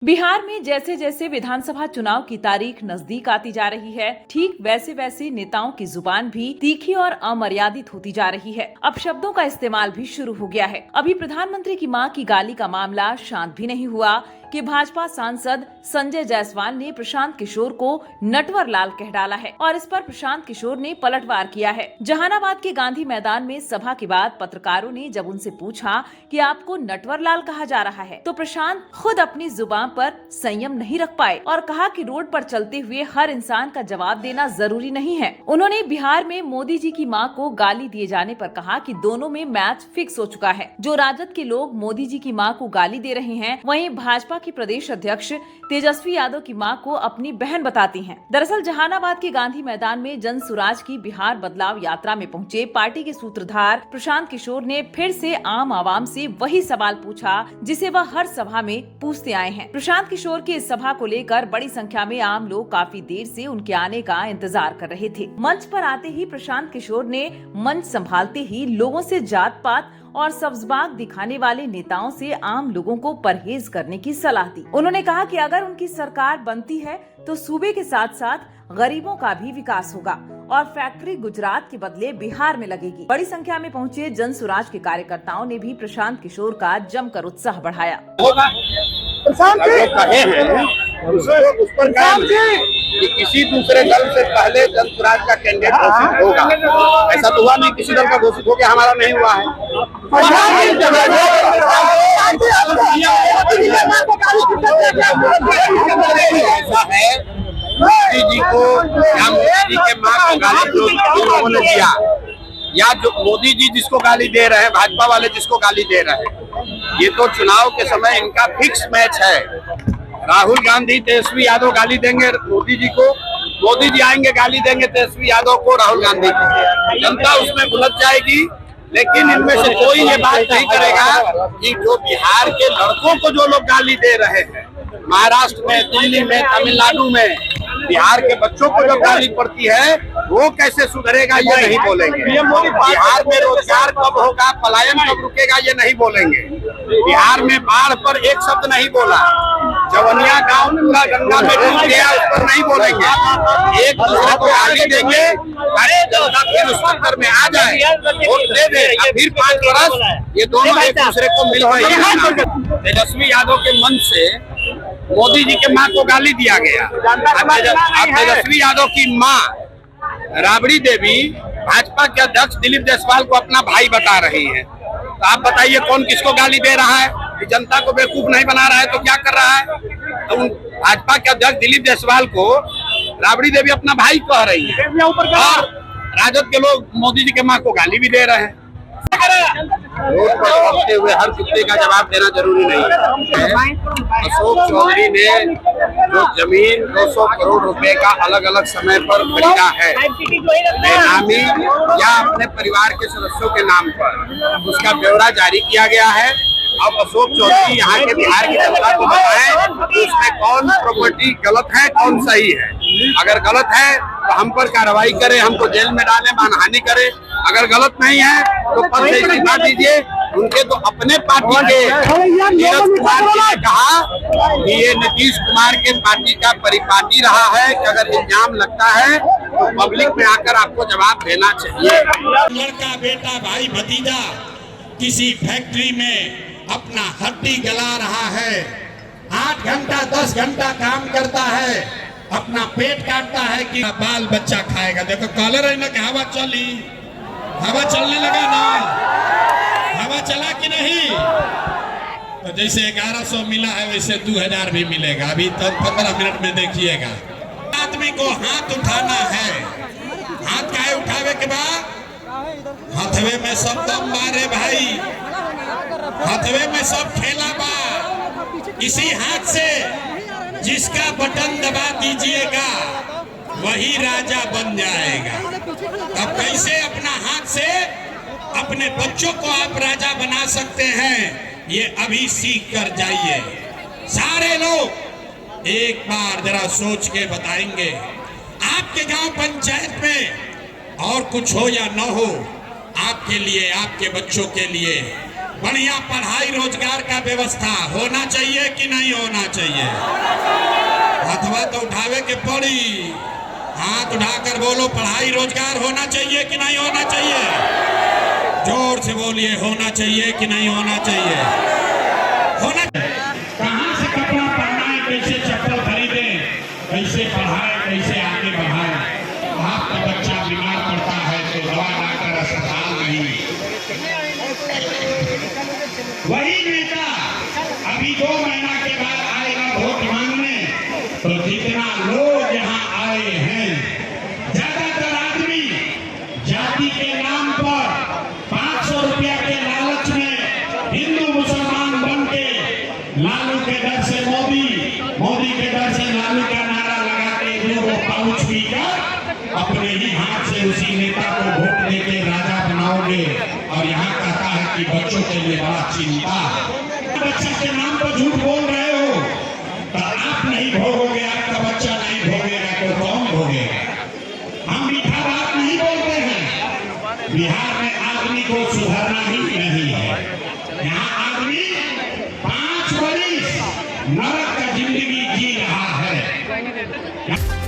बिहार में जैसे जैसे विधानसभा चुनाव की तारीख नजदीक आती जा रही है, ठीक वैसे वैसे नेताओं की जुबान भी तीखी और अमर्यादित होती जा रही है। अब शब्दों का इस्तेमाल भी शुरू हो गया है। अभी प्रधानमंत्री की मां की गाली का मामला शांत भी नहीं हुआ कि भाजपा सांसद संजय जायसवाल ने प्रशांत किशोर को नटवर लाल कह डाला है और इस पर प्रशांत किशोर ने पलटवार किया है। जहानाबाद के गांधी मैदान में सभा के बाद पत्रकारों ने जब उनसे पूछा कि आपको नटवर लाल कहा जा रहा है, तो प्रशांत खुद अपनी जुबान पर संयम नहीं रख पाए और कहा कि रोड पर चलते हुए हर इंसान का जवाब देना जरूरी नहीं है। उन्होंने बिहार में मोदी जी की मां को गाली दिए जाने पर कहा कि दोनों में मैच फिक्स हो चुका है। जो राजद के लोग मोदी जी की मां को गाली दे रहे हैं, वहीं भाजपा की प्रदेश अध्यक्ष तेजस्वी यादव की मां को अपनी बहन बताती हैं। दरअसल जहानाबाद के गांधी मैदान में जन सुराज की बिहार बदलाव यात्रा में पहुंचे पार्टी के सूत्रधार प्रशांत किशोर ने फिर से आम आवाम से वही सवाल पूछा जिसे वह हर सभा में पूछते आए हैं। प्रशांत किशोर की इस सभा को लेकर बड़ी संख्या में आम लोग काफी देर से उनके आने का इंतजार कर रहे थे। मंच पर आते ही प्रशांत किशोर ने मंच संभालते ही लोगों से जात पात और सब्जबाग दिखाने वाले नेताओं से आम लोगों को परहेज करने की सलाह दी। उन्होंने कहा कि अगर उनकी सरकार बनती है तो सूबे के साथ साथ गरीबों का भी विकास होगा और फैक्ट्री गुजरात के बदले बिहार में लगेगी। बड़ी संख्या में पहुंचे जन सुराज के कार्यकर्ताओं ने भी प्रशांत किशोर का जमकर उत्साह बढ़ाया। कहे हैं उस पर कि किसी दूसरे दल से पहले जन सुराज का कैंडिडेट घोषित होगा। ऐसा तो हुआ नहीं, किसी दल का घोषित हो गया, हमारा नहीं हुआ है। ऐसा है मोदी जी को या मोदी जी के मां को गाली जो लोगों ने दिया, या जो मोदी जी जिसको गाली दे रहे हैं, भाजपा वाले जिसको गाली दे रहे हैं, ये तो चुनाव के समय इनका फिक्स मैच है। राहुल गांधी तेजस्वी यादव गाली देंगे मोदी जी को, मोदी जी आएंगे गाली देंगे तेजस्वी यादव को, राहुल गांधी को। जनता उसमें उलझ जाएगी। लेकिन इनमें से कोई ये बात नहीं करेगा कि जो बिहार के लड़कों को जो लोग गाली दे रहे हैं, महाराष्ट्र में, दिल्ली में, तमिलनाडु में बिहार के बच्चों को जो गाली पड़ती है, वो कैसे सुधरेगा ये नहीं बोलेंगे। बिहार में रोजगार कब होगा, पलायन कब रुकेगा ये नहीं बोलेंगे। बिहार में बाढ़ पर एक शब्द नहीं बोला, चवनिया गांव पूरा गंगा में डूब गया उस पर नहीं बोलेंगे। एक दूसरे को गाली देंगे, अरे जनता फिर उस चक्कर में आ जाए, वोट दे दे, फिर 5 वर्ष ये दोनों एक दूसरे को मिल रहे। तेजस्वी यादव के मन से मोदी जी के मां को गाली दिया गया। अब तेजस्वी यादव की मां राबड़ी देवी भाजपा के अध्यक्ष दिलीप जायसवाल को अपना भाई बता रही है। तो आप बताइए कौन किसको गाली दे रहा है? जनता को बेवकूफ नहीं बना रहा है तो क्या कर रहा है? तो भाजपा के अध्यक्ष दिलीप जायसवाल को राबड़ी देवी अपना भाई कह रही है और राजद के लोग मोदी जी के मां को गाली भी दे रहे हैं। रोड पर भागते हुए हर कुत्ते का जवाब देना जरूरी नहीं है। अशोक चौधरी ने जो जमीन 200 करोड़ रुपए का अलग अलग समय पर खरीदा है, बेनामी या अपने परिवार के सदस्यों के नाम पर, उसका ब्यौरा जारी किया गया है। अब अशोक चौधरी यहाँ के बिहार की जनता को बताएं कि उसमें कौन प्रॉपर्टी गलत है, कौन सही है। अगर गलत है तो हम पर कार्रवाई करें, हमको जेल में डालें, मानहानि करें। अगर गलत नहीं है तो पद से इस्तीफा दीजिए। उनके तो अपने पार्टी के नीरज कुमार जी ने कहा कि ये नीतीश कुमार के पार्टी का परिपाटी रहा है कि अगर इल्जाम लगता है तो पब्लिक में आकर आपको जवाब देना चाहिए। लड़का, बेटा, भाई, भतीजा किसी फैक्ट्री में अपना हड्डी गला रहा है, 8 घंटा 10 घंटा काम करता है, अपना पेट काटता है कि बाल बच्चा खाएगा। देखो कॉलर है ना कि हवा चली, हवा चलने लगा ना, हवा चला कि नहीं? तो जैसे 1100 मिला है वैसे 2000 भी मिलेगा। अभी तो 15 मिनट में देखिएगा। आदमी को हाथ उठाना है, हाथ काहे उठावे के बाद हथवे में सब दम मारे भाई, हथवे में सब खेला बा। इसी हाथ से जिसका बटन दबा दीजिएगा वही राजा बन जाएगा। अब कैसे अपना हाथ से अपने बच्चों को आप राजा बना सकते हैं, ये अभी सीख कर जाइए। सारे लोग एक बार जरा सोच के बताएंगे, आपके गांव पंचायत में और कुछ हो या न हो, आपके लिए, आपके बच्चों के लिए बढ़िया पढ़ाई रोजगार का व्यवस्था होना चाहिए कि नहीं होना चाहिए? अथवा तो उठावे के पड़ी, हाथ उठाकर बोलो, पढ़ाई रोजगार होना चाहिए कि नहीं होना चाहिए? जोर से बोलिए, होना चाहिए कि नहीं होना चाहिए? होना चाहिए। कहाँ से कपड़ा पहनना है, कैसे चप्पल खरीदे, कैसे पढ़ाए, कैसे आगे बढ़ाए? आपका बच्चा बीमार पड़ता है तो दवा लाकर अस्पताल नहीं। वही नेता अभी 2 महीना के बाद आएगा वोट मांगने, तो जितना लोग यहाँ आए हैं, ज्यादातर आदमी जाति के नाम पर 500 रुपया के लालच में हिंदू मुसलमान बन के लालू के डर से मोदी, मोदी के डर से लालू का नारा लगा के 2 पाउच पीकर अपने ही हाथ से उसी नेता को वोट देके राजा बनाओगे। और यहाँ कहता है कि बच्चों के लिए बड़ा चिंता, बच्चे के नाम पर झूठ बोल रहे हो तो आप नहीं भोगोगे, आपका बच्चा नहीं भोगेगा तो कौन भोगेगा? हम मीठा बात नहीं बोलते हैं, बिहार में आदमी को सुधरना ही नहीं है। यहाँ आदमी 5 वर्ष नरक का जिंदगी जी रहा है।